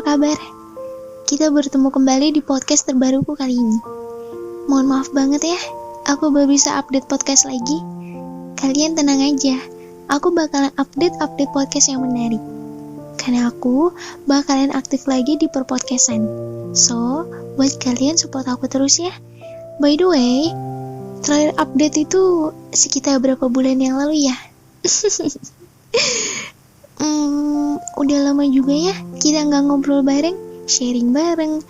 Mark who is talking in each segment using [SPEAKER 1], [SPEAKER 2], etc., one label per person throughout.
[SPEAKER 1] apa kabar? Kita bertemu kembali di podcast terbaruku kali ini. Mohon maaf banget ya, aku baru bisa update podcast lagi. Kalian tenang aja, aku bakalan update podcast yang menarik. Karena aku bakalan aktif lagi di perpodcastan. So, buat kalian support aku terus ya. By the way, terakhir update itu sekitar berapa bulan yang lalu ya? Udah lama juga ya kita nggak ngobrol bareng, sharing bareng.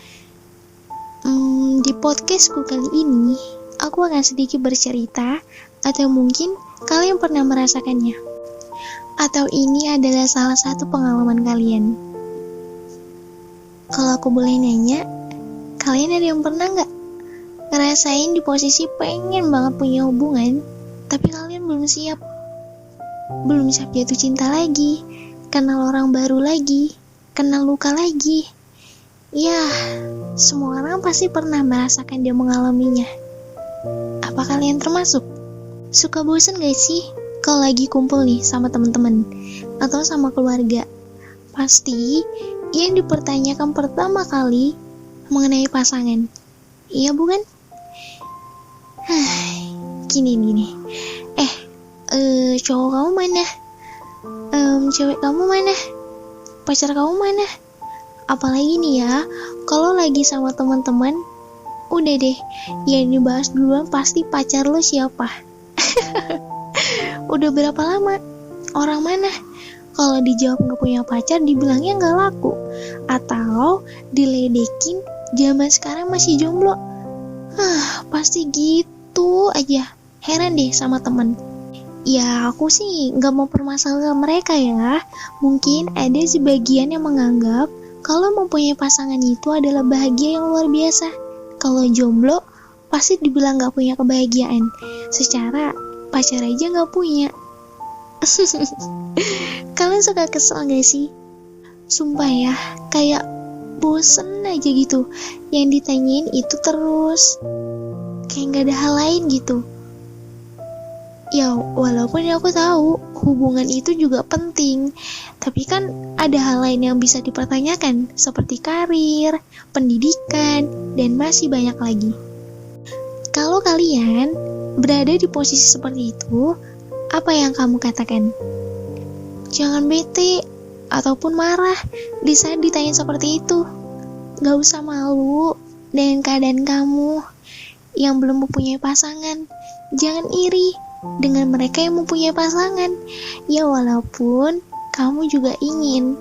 [SPEAKER 1] Di podcastku kali ini, aku akan sedikit bercerita, atau mungkin kalian pernah merasakannya. Atau ini adalah salah satu pengalaman kalian. Kalau aku boleh nanya, kalian ada yang pernah nggak ngerasain di posisi pengen banget punya hubungan, tapi kalian belum siap jatuh cinta lagi, kenal orang baru lagi, kenal luka lagi. Ya, semua orang pasti pernah merasakan dan mengalaminya. Apa kalian termasuk? Suka bosen gak sih kalau lagi kumpul nih sama teman-teman atau sama keluarga? Pasti yang dipertanyakan pertama kali mengenai pasangan. Iya bukan? Gini. Cowok kamu mana? Cewek kamu mana? Pacar kamu mana? Apalagi nih ya, kalau lagi sama teman-teman, udah deh, yang dibahas duluan pasti pacar lo siapa. Udah berapa lama? Orang mana? Kalau dijawab gak punya pacar, dibilangnya gak laku. Atau diledekin, zaman sekarang masih jomblo. Pasti gitu aja. Heran deh sama temen. Ya aku sih gak mau permasalahan mereka ya. Mungkin ada sebagian yang menganggap kalau mempunyai pasangan itu adalah bahagia yang luar biasa. Kalau jomblo pasti dibilang gak punya kebahagiaan. Secara pacar aja gak punya. Kalian suka kesel gak sih? Sumpah ya, kayak bosen aja gitu. Yang ditanyain itu terus, kayak gak ada hal lain gitu. Ya walaupun aku tahu hubungan itu juga penting, tapi kan ada hal lain yang bisa dipertanyakan, seperti karir, pendidikan, dan masih banyak lagi. Kalau kalian berada di posisi seperti itu, apa yang kamu katakan? Jangan bete ataupun marah di saat ditanya seperti itu. Gak usah malu dengan keadaan kamu yang belum mempunyai pasangan. Jangan iri dengan mereka yang mempunyai pasangan. Ya walaupun kamu juga ingin,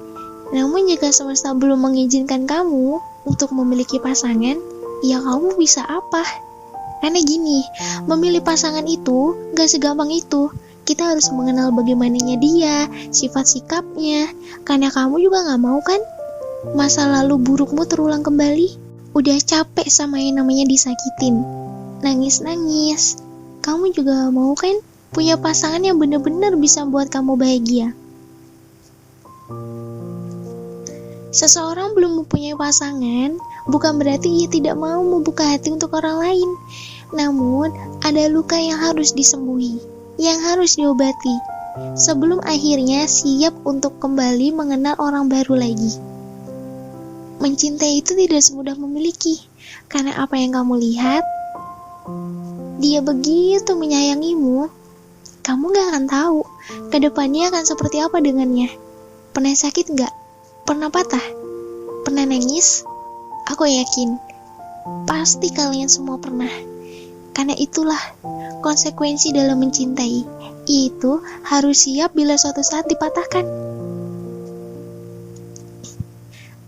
[SPEAKER 1] namun jika semesta belum mengizinkan kamu untuk memiliki pasangan, ya kamu bisa apa? Karena gini, memilih pasangan itu gak segampang itu. Kita harus mengenal bagaimananya dia, sifat sikapnya. Karena kamu juga gak mau kan masa lalu burukmu terulang kembali. Udah capek sama yang namanya disakitin, nangis-nangis. Kamu juga mau kan punya pasangan yang benar-benar bisa buat kamu bahagia. Seseorang belum mempunyai pasangan bukan berarti ia tidak mau membuka hati untuk orang lain. Namun ada luka yang harus disembuhi, yang harus diobati, sebelum akhirnya siap untuk kembali mengenal orang baru lagi. Mencintai itu tidak semudah memiliki, karena apa yang kamu lihat, dia begitu menyayangimu, kamu gak akan tahu kedepannya akan seperti apa dengannya. Pernah sakit gak? Pernah patah? Pernah nangis? Aku yakin pasti kalian semua pernah. Karena itulah konsekuensi dalam mencintai, yaitu harus siap bila suatu saat dipatahkan.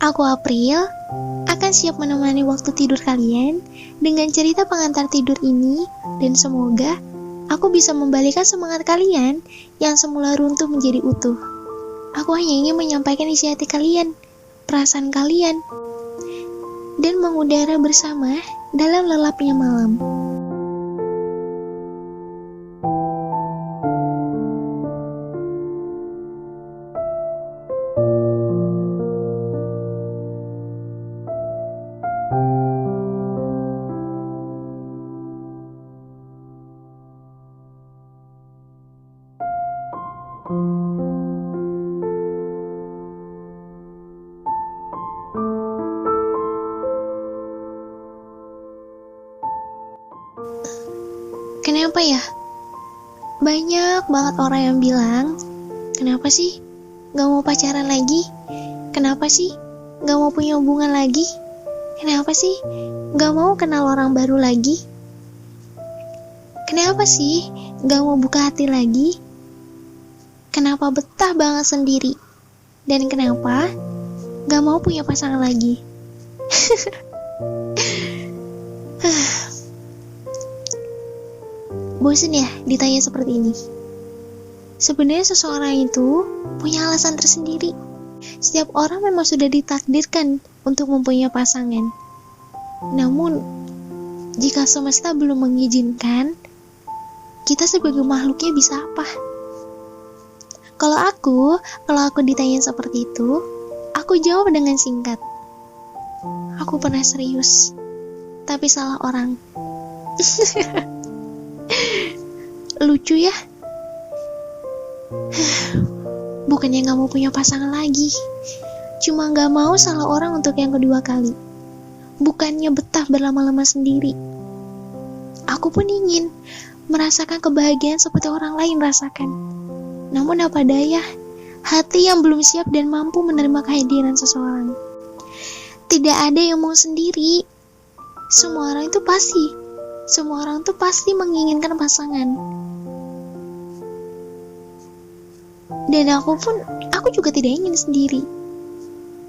[SPEAKER 1] Aku April akan siap menemani waktu tidur kalian dengan cerita pengantar tidur ini, dan semoga aku bisa membalikan semangat kalian yang semula runtuh menjadi utuh. Aku hanya ingin menyampaikan isi hati kalian, perasaan kalian, dan mengudara bersama dalam lelapnya malam. Kenapa ya? Banyak banget orang yang bilang, kenapa sih gak mau pacaran lagi? Kenapa sih gak mau punya hubungan lagi? Kenapa sih gak mau kenal orang baru lagi? Kenapa sih gak mau buka hati lagi? Kenapa betah banget sendiri? Dan kenapa gak mau punya pasangan lagi? Bosen ya ditanya seperti ini? Sebenarnya seseorang itu punya alasan tersendiri. Setiap orang memang sudah ditakdirkan untuk mempunyai pasangan. Namun, jika semesta belum mengizinkan, kita sebagai makhluknya bisa apa? Kalau aku ditanya seperti itu, aku jawab dengan singkat. Aku pernah serius, tapi salah orang. Lucu ya? Bukannya gak mau punya pasangan lagi, cuma gak mau salah orang untuk yang kedua kali. Bukannya betah berlama-lama sendiri. Aku pun ingin merasakan kebahagiaan seperti orang lain rasakan. Namun apa daya, hati yang belum siap dan mampu menerima kehadiran seseorang. Tidak ada yang mau sendiri. Semua orang tuh pasti menginginkan pasangan. Dan aku juga tidak ingin sendiri.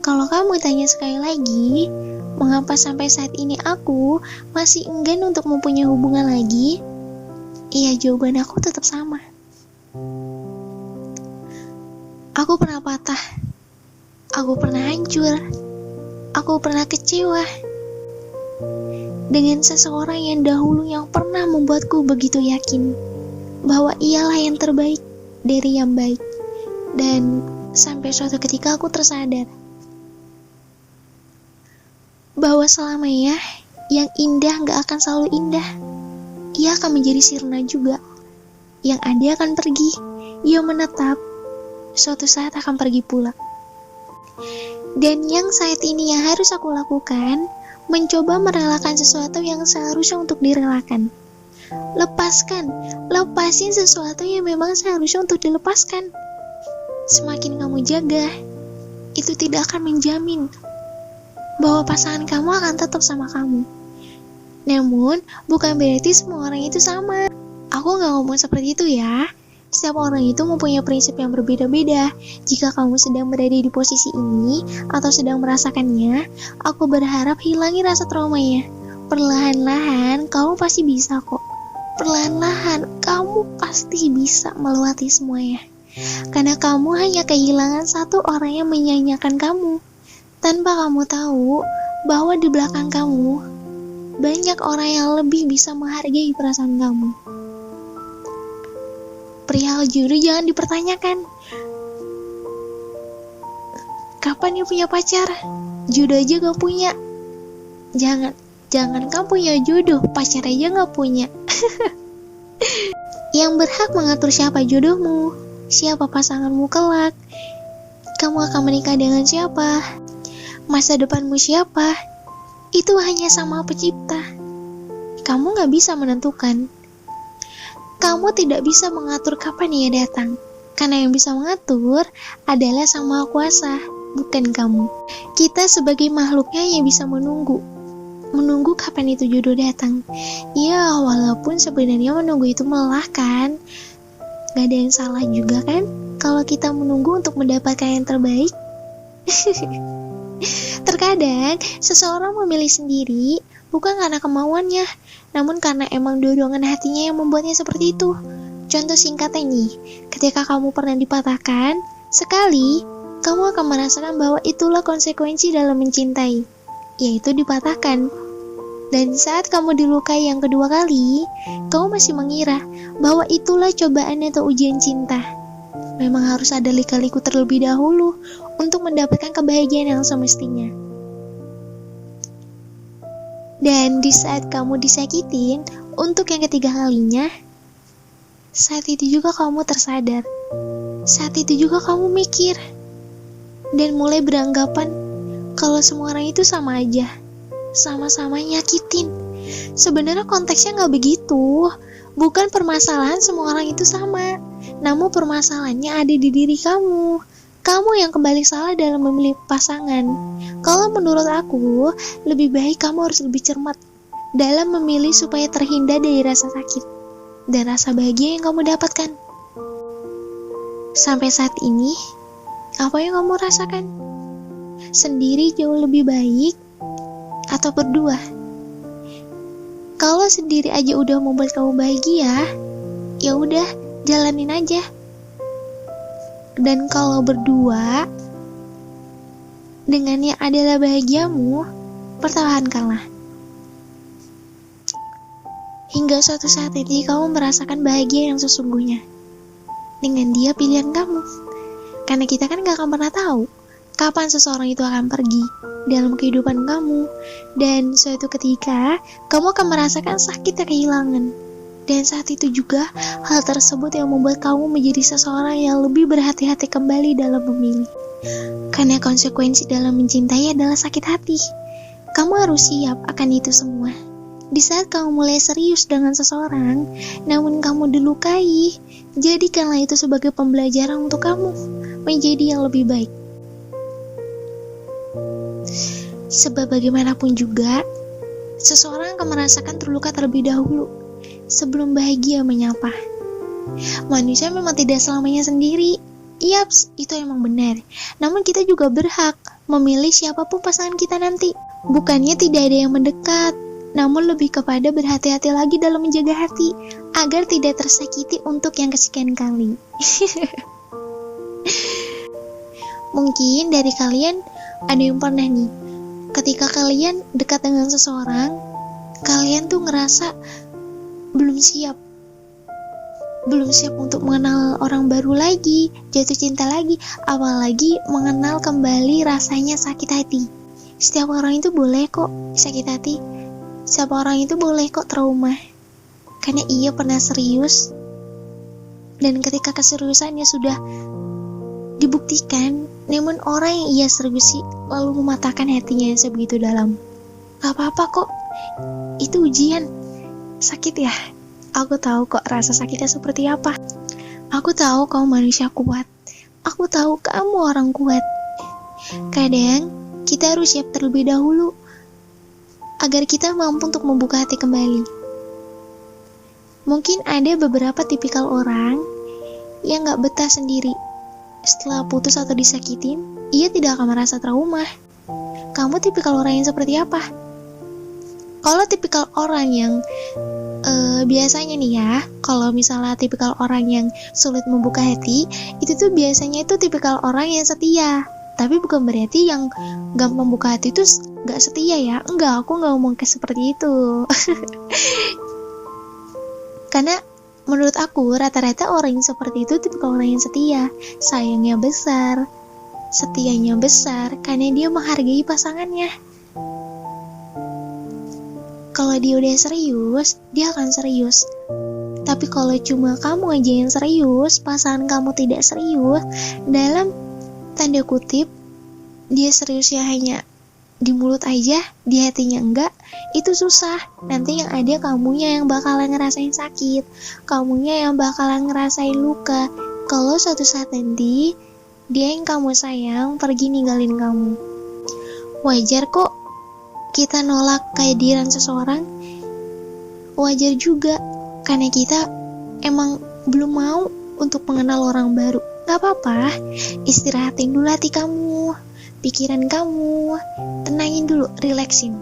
[SPEAKER 1] Kalau kamu tanya sekali lagi, mengapa sampai saat ini aku masih enggan untuk mempunyai hubungan lagi? Iya, jawaban aku tetap sama. Aku pernah patah. Aku pernah hancur. Aku pernah kecewa dengan seseorang yang dahulu yang pernah membuatku begitu yakin bahwa ialah yang terbaik dari yang baik. Dan sampai suatu ketika aku tersadar bahwa selamanya yang indah gak akan selalu indah. Ia akan menjadi sirna juga. Yang ada akan pergi, ia menetap, suatu saat akan pergi pula. Dan yang saat ini yang harus aku lakukan, mencoba merelakan sesuatu yang seharusnya untuk direlakan. Lepasin sesuatu yang memang seharusnya untuk dilepaskan. Semakin kamu jaga, itu tidak akan menjamin bahwa pasangan kamu akan tetap sama kamu. Namun, bukan berarti semua orang itu sama. Aku gak ngomong seperti itu ya. Setiap orang itu mempunyai prinsip yang berbeda-beda. Jika kamu sedang berada di posisi ini atau sedang merasakannya, aku berharap hilangi rasa traumanya. Perlahan-lahan, kamu pasti bisa kok. Perlahan-lahan, kamu pasti bisa melewati semuanya. Karena kamu hanya kehilangan satu orang yang menyanyiakan kamu, tanpa kamu tahu bahwa di belakang kamu banyak orang yang lebih bisa menghargai perasaan kamu. Perihal jodoh jangan dipertanyakan. Kapan dia punya pacar? Jodoh aja gak punya. Jangan kamu punya jodoh, pacar aja gak punya. Yang berhak mengatur siapa jodohmu, siapa pasanganmu kelak, kamu akan menikah dengan siapa, masa depanmu siapa, itu hanya sama pencipta. Kamu gak bisa menentukan. Kamu tidak bisa mengatur kapan ia datang, karena yang bisa mengatur adalah Sang Maha Kuasa, bukan kamu. Kita sebagai makhluknya yang bisa menunggu kapan itu jodoh datang. Ya, walaupun sebenarnya menunggu itu melelahkan, gak ada yang salah juga kan kalau kita menunggu untuk mendapatkan yang terbaik. Terkadang seseorang memilih sendiri bukan karena kemauannya, namun karena emang dorongan hatinya yang membuatnya seperti itu. Contoh singkatnya nih, ketika kamu pernah dipatahkan sekali, kamu akan merasakan bahwa itulah konsekuensi dalam mencintai, yaitu dipatahkan. Dan saat kamu dilukai yang kedua kali, kamu masih mengira bahwa itulah cobaan atau ujian cinta. Memang harus ada lika-liku terlebih dahulu untuk mendapatkan kebahagiaan yang semestinya. Dan di saat kamu disakitin untuk yang ketiga kalinya, saat itu juga kamu tersadar. Saat itu juga kamu mikir dan mulai beranggapan kalau semua orang itu sama aja, sama-sama nyakitin. Sebenarnya konteksnya gak begitu. Bukan permasalahan semua orang itu sama, namun permasalahannya ada di diri kamu. Kamu yang kembali salah dalam memilih pasangan. Kalau menurut aku, lebih baik kamu harus lebih cermat dalam memilih supaya terhindar dari rasa sakit dan rasa bahagia yang kamu dapatkan. Sampai saat ini, apa yang kamu rasakan? Sendiri jauh lebih baik atau berdua? Kalau sendiri aja udah membuat kamu bahagia, ya udah, jalanin aja. Dan kalau berdua, dengannya adalah bahagiamu, pertahankanlah. Hingga suatu saat ini kamu merasakan bahagia yang sesungguhnya dengan dia pilihan kamu. Karena kita kan gak akan pernah tahu kapan seseorang itu akan pergi dalam kehidupan kamu. Dan suatu ketika, kamu akan merasakan sakitnya kehilangan. Dan saat itu juga, hal tersebut yang membuat kamu menjadi seseorang yang lebih berhati-hati kembali dalam memilih. Karena konsekuensi dalam mencintai adalah sakit hati. Kamu harus siap akan itu semua. Di saat kamu mulai serius dengan seseorang, namun kamu dilukai, jadikanlah itu sebagai pembelajaran untuk kamu menjadi yang lebih baik. Sebab bagaimanapun juga, seseorang akan merasakan terluka terlebih dahulu sebelum bahagia menyapa. Manusia memang tidak selamanya sendiri. Yaps, itu emang benar. Namun kita juga berhak memilih siapapun pasangan kita nanti. Bukannya tidak ada yang mendekat, namun lebih kepada berhati-hati lagi dalam menjaga hati agar tidak tersakiti untuk yang kesekian kali. Mungkin dari kalian ada yang pernah nih, ketika kalian dekat dengan seseorang, kalian tuh ngerasa belum siap untuk mengenal orang baru lagi, jatuh cinta lagi, apalagi mengenal kembali rasanya sakit hati. Setiap orang itu boleh kok sakit hati, setiap orang itu boleh kok trauma, karena ia pernah serius, dan ketika keseriusannya sudah dibuktikan, namun orang yang ia seriusi lalu mematahkan hatinya yang sebegitu dalam. Gak apa-apa kok, itu ujian. Sakit ya? Aku tahu kok rasa sakitnya seperti apa. Aku tahu kamu manusia kuat. Aku tahu kamu orang kuat. Kadang kita harus siap terlebih dahulu agar kita mampu untuk membuka hati kembali. Mungkin ada beberapa tipikal orang yang gak betah sendiri. Setelah putus atau disakitin, ia tidak akan merasa trauma. Kamu tipikal orang yang seperti apa? Kalau tipikal orang yang biasanya nih ya, kalau misalnya tipikal orang yang sulit membuka hati, itu tuh biasanya itu tipikal orang yang setia. Tapi bukan berarti yang gampang membuka hati itu gak setia ya. Enggak, aku gak ngomong kayak seperti itu. Karena menurut aku rata-rata orang yang seperti itu tipikal orang yang setia. Sayangnya besar, setianya besar, karena dia menghargai pasangannya. Kalau dia udah serius, dia akan serius. Tapi kalau cuma kamu aja yang serius, pasangan kamu tidak serius, dalam tanda kutip, dia seriusnya hanya di mulut aja, di hatinya enggak, itu susah. Nanti yang ada kamunya yang bakalan ngerasain sakit, kamunya yang bakalan ngerasain luka. Kalau suatu saat nanti, dia yang kamu sayang pergi ninggalin kamu. Wajar kok kita nolak kehadiran seseorang, wajar juga, karena kita emang belum mau untuk mengenal orang baru. Gak apa-apa, istirahatin dulu hati kamu, pikiran kamu, tenangin dulu, relaksin.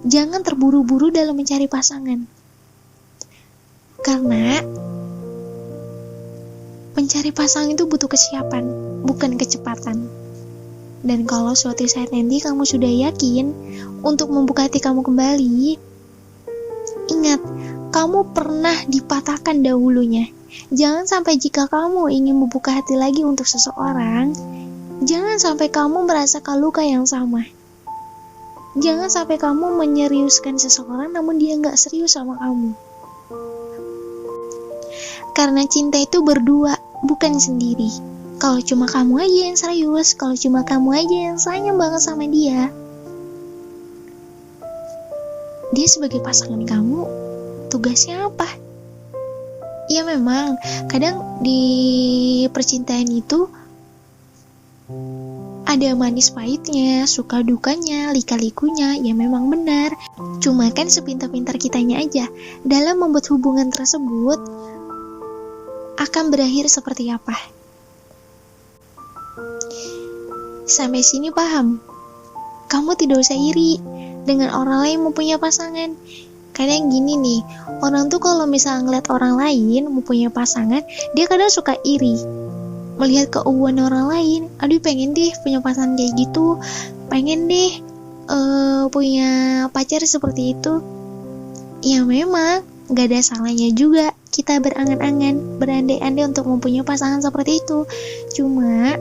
[SPEAKER 1] Jangan terburu-buru dalam mencari pasangan, karena mencari pasangan itu butuh kesiapan, bukan kecepatan. Dan kalau suatu saat nanti kamu sudah yakin untuk membuka hati kamu kembali, ingat, kamu pernah dipatahkan dahulunya. Jangan sampai jika kamu ingin membuka hati lagi untuk seseorang, jangan sampai kamu merasakan luka yang sama. Jangan sampai kamu menyeriuskan seseorang namun dia gak serius sama kamu. Karena cinta itu berdua, bukan sendiri. Kalau cuma kamu aja yang serius, kalau cuma kamu aja yang sayang banget sama dia, dia sebagai pasangan kamu, tugasnya apa? Ya memang, kadang di percintaan itu ada manis pahitnya, suka dukanya, lika-likunya, ya memang benar. Cuma kan sepintar-pintar kitanya aja dalam membuat hubungan tersebut akan berakhir seperti apa. Sampai sini paham? Kamu tidak usah iri dengan orang lain mempunyai pasangan. Kadang gini nih, orang tuh kalau misalnya ngeliat orang lain mempunyai pasangan, dia kadang suka iri. Melihat keuangan orang lain, aduh pengen deh punya pasangan kayak gitu, pengen deh punya pacar seperti itu. Ya memang gak ada salahnya juga kita berangan-angan, berandai-andai untuk mempunyai pasangan seperti itu. Cuma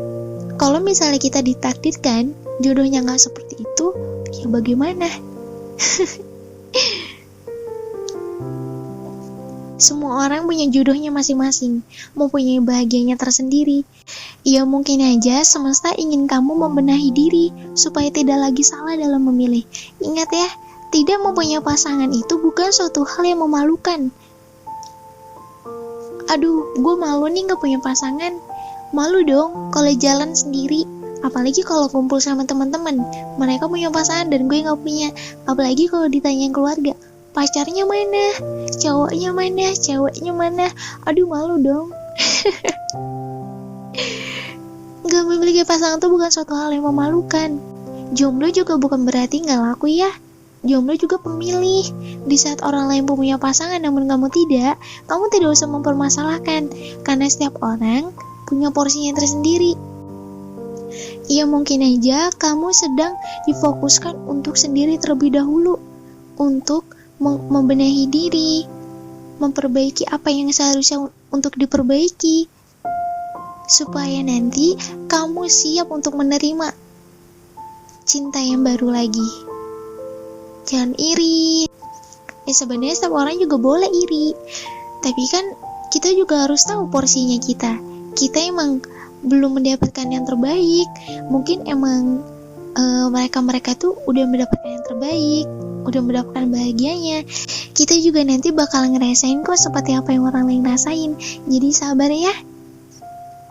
[SPEAKER 1] kalau misalnya kita ditakdirkan jodohnya gak seperti itu, ya bagaimana? Semua orang punya jodohnya masing-masing, mempunyai bahagianya tersendiri. Ya mungkin aja semesta ingin kamu membenahi diri supaya tidak lagi salah dalam memilih. Ingat ya, tidak mempunyai pasangan itu bukan suatu hal yang memalukan. Aduh, gue malu nih gak punya pasangan. Malu dong kalau jalan sendiri. Apalagi kalau kumpul sama teman-teman, mereka punya pasangan dan gue gak punya. Apalagi kalau ditanyain keluarga, pacarnya mana, cowoknya mana, ceweknya mana. Aduh malu dong. Gak memiliki pasangan itu bukan suatu hal yang memalukan. Jomblo juga bukan berarti gak laku ya. Jomblo juga pemilih. Di saat orang lain punya pasangan namun kamu tidak, kamu tidak usah mempermasalahkan, karena setiap orang punya porsinya tersendiri. Ya mungkin aja kamu sedang difokuskan untuk sendiri terlebih dahulu, untuk membenahi diri, memperbaiki apa yang seharusnya untuk diperbaiki, supaya nanti kamu siap untuk menerima cinta yang baru lagi. Jangan iri. Ya sebenarnya setiap orang juga boleh iri, tapi kan kita juga harus tahu porsinya kita. Kita emang belum mendapatkan yang terbaik. Mungkin emang mereka tuh udah mendapatkan yang terbaik, udah mendapatkan bahagianya. Kita juga nanti bakal ngerasain kok seperti apa yang orang lain rasain. Jadi sabar ya.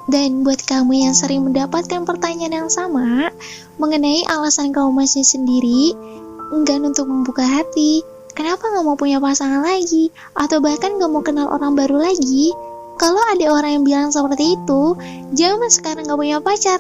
[SPEAKER 1] Dan buat kamu yang sering mendapatkan pertanyaan yang sama mengenai alasan kamu masih sendiri, enggan untuk membuka hati, kenapa gak mau punya pasangan lagi, atau bahkan gak mau kenal orang baru lagi, kalau ada orang yang bilang seperti itu, jangan sekarang gak punya pacar.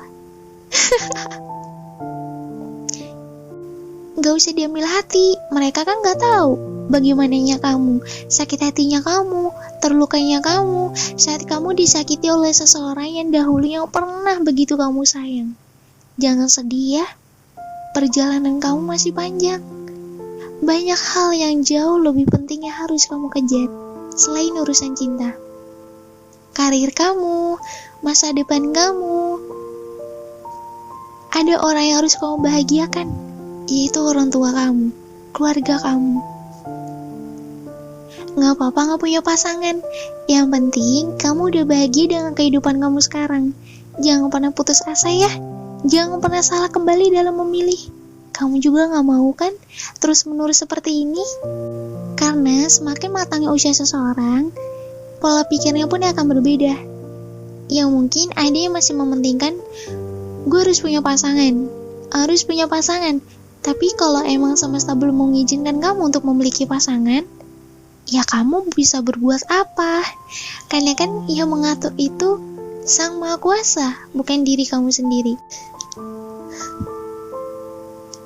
[SPEAKER 1] Gak usah diambil hati, mereka kan gak tahu bagaimananya kamu, sakit hatinya kamu, terlukanya kamu, saat kamu disakiti oleh seseorang yang dahulu yang pernah begitu kamu sayang. Jangan sedih ya, perjalanan kamu masih panjang. Banyak hal yang jauh lebih penting yang harus kamu kejar selain urusan cinta. Karir kamu, masa depan kamu. Ada orang yang harus kamu bahagiakan, yaitu orang tua kamu, keluarga kamu. Gak apa-apa gak punya pasangan, yang penting kamu udah bahagia dengan kehidupan kamu sekarang. Jangan pernah putus asa ya, jangan pernah salah kembali dalam memilih. Kamu juga gak mau kan terus menerus seperti ini? Karena semakin matangnya usia seseorang, pola pikirnya pun akan berbeda. Yang mungkin ada yang masih mementingkan, gue harus punya pasangan, harus punya pasangan. Tapi kalau emang semesta belum mengizinkan kamu untuk memiliki pasangan, ya kamu bisa berbuat apa? Karena kan yang mengatur itu Sang Maha Kuasa, bukan diri kamu sendiri.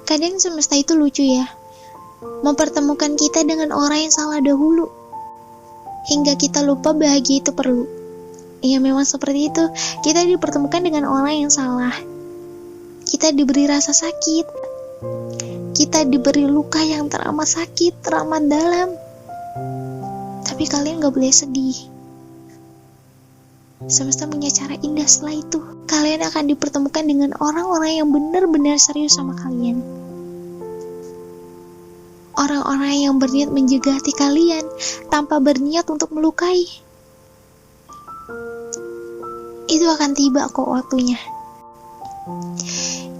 [SPEAKER 1] Kadang semesta itu lucu ya, mempertemukan kita dengan orang yang salah dahulu, hingga kita lupa bahagia itu perlu. Ya memang seperti itu, kita dipertemukan dengan orang yang salah. Kita diberi rasa sakit, kita diberi luka yang teramat sakit, teramat dalam. Tapi kalian gak boleh sedih. Semesta punya cara indah setelah itu. Kalian akan dipertemukan dengan orang-orang yang benar-benar serius sama kalian. Orang-orang yang berniat menjaga hati kalian tanpa berniat untuk melukai. Itu akan tiba kok waktunya.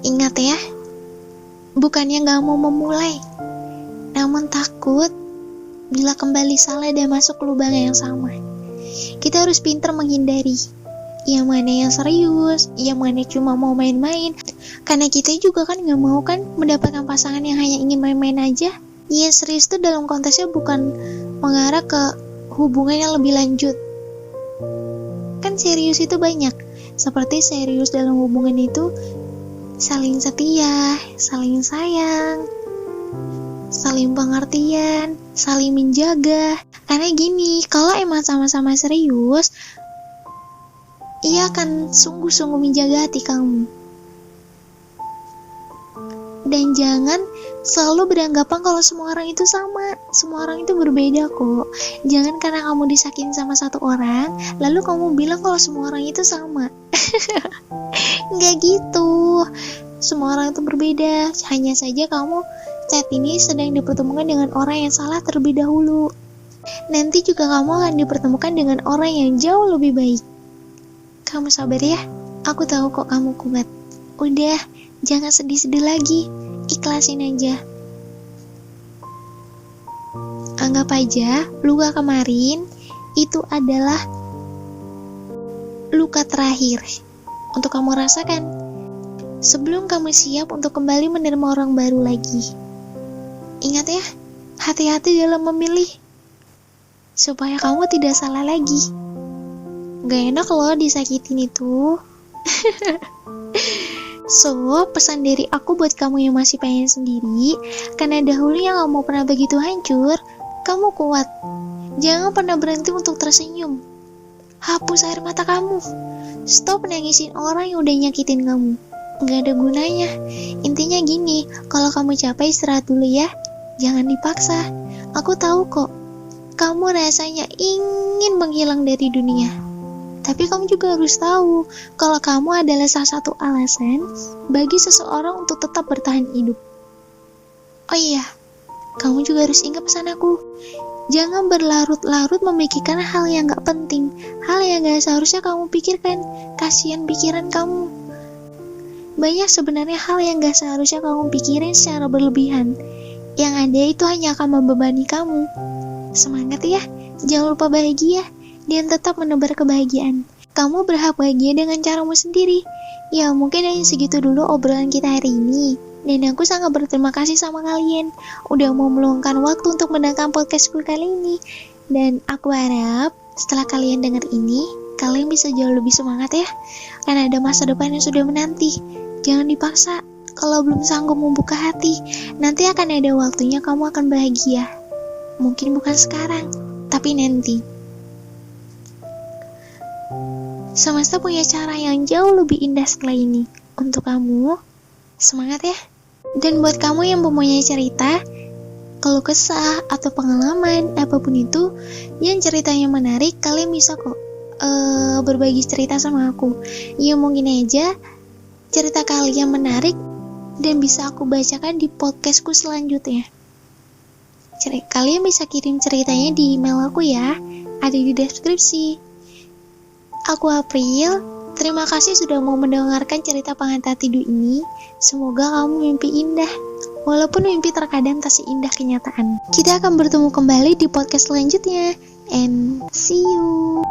[SPEAKER 1] Ingat ya, bukannya gak mau memulai, namun takut bila kembali salah dan masuk lubang yang sama. Kita harus pintar menghindari yang mana yang serius, yang mana cuma mau main-main. Karena kita juga kan gak mau kan mendapatkan pasangan yang hanya ingin main-main aja. Ya serius tuh dalam konteksnya bukan mengarah ke hubungan yang lebih lanjut. Kan serius itu banyak. Seperti serius dalam hubungan itu saling setia, saling sayang, saling pengertian, saling menjaga. Karena gini, kalau emang sama-sama serius, ia akan sungguh-sungguh menjaga hati kamu. Dan jangan selalu beranggapan kalau semua orang itu sama. Semua orang itu berbeda kok. Jangan karena kamu disakitin sama satu orang, lalu kamu bilang kalau semua orang itu sama. Nggak gitu. Semua orang itu berbeda. Hanya saja kamu saat ini sedang dipertemukan dengan orang yang salah terlebih dahulu. Nanti juga kamu akan dipertemukan dengan orang yang jauh lebih baik. Kamu sabar ya, aku tahu kok kamu kuat. Udah, jangan sedih-sedih lagi, ikhlasin aja. Anggap aja, luka kemarin itu adalah luka terakhir untuk kamu rasakan. Sebelum kamu siap untuk kembali menerima orang baru lagi. Ingat ya, hati-hati dalam memilih, supaya kamu tidak salah lagi. Gak enak loh disakitin itu. So, pesan dari aku buat kamu yang masih pengen sendiri, karena dahulunya kamu pernah begitu hancur, kamu kuat. Jangan pernah berhenti untuk tersenyum. Hapus air mata kamu. Stop nangisin orang yang udah nyakitin kamu. Gak ada gunanya. Intinya gini, kalau kamu capek istirahat dulu ya. Jangan dipaksa. Aku tahu kok, kamu rasanya ingin menghilang dari dunia. Tapi kamu juga harus tahu kalau kamu adalah salah satu alasan bagi seseorang untuk tetap bertahan hidup. Oh iya, kamu juga harus ingat pesan aku. Jangan berlarut-larut memikirkan hal yang gak penting, hal yang gak seharusnya kamu pikirkan. Kasihan pikiran kamu. Banyak sebenarnya hal yang gak seharusnya kamu pikirin secara berlebihan. Yang ada itu hanya akan membebani kamu. Semangat ya, jangan lupa bahagia dan tetap menebar kebahagiaan. Kamu berhak bahagia dengan caramu sendiri. Ya mungkin hanya segitu dulu obrolan kita hari ini. Dan aku sangat berterima kasih sama kalian udah mau meluangkan waktu untuk mendengarkan podcastku kali ini. Dan aku harap setelah kalian dengar ini, kalian bisa jauh lebih semangat ya. Karena ada masa depan yang sudah menanti. Jangan dipaksa. Kalau belum sanggup membuka hati, nanti akan ada waktunya kamu akan bahagia. Mungkin bukan sekarang, tapi nanti. Semesta punya cara yang jauh lebih indah setelah ini. Untuk kamu, semangat ya. Dan buat kamu yang mempunyai cerita, keluh kesah atau pengalaman apapun itu yang ceritanya menarik, kalian bisa kok berbagi cerita sama aku. Ya mungkin aja cerita kalian menarik dan bisa aku bacakan di podcastku selanjutnya. Kalian bisa kirim ceritanya di email aku ya, ada di deskripsi. Aku April, terima kasih sudah mau mendengarkan cerita pengantar tidur ini. Semoga kamu mimpi indah, walaupun mimpi terkadang tak seindah kenyataan. Kita akan bertemu kembali di podcast selanjutnya, and see you.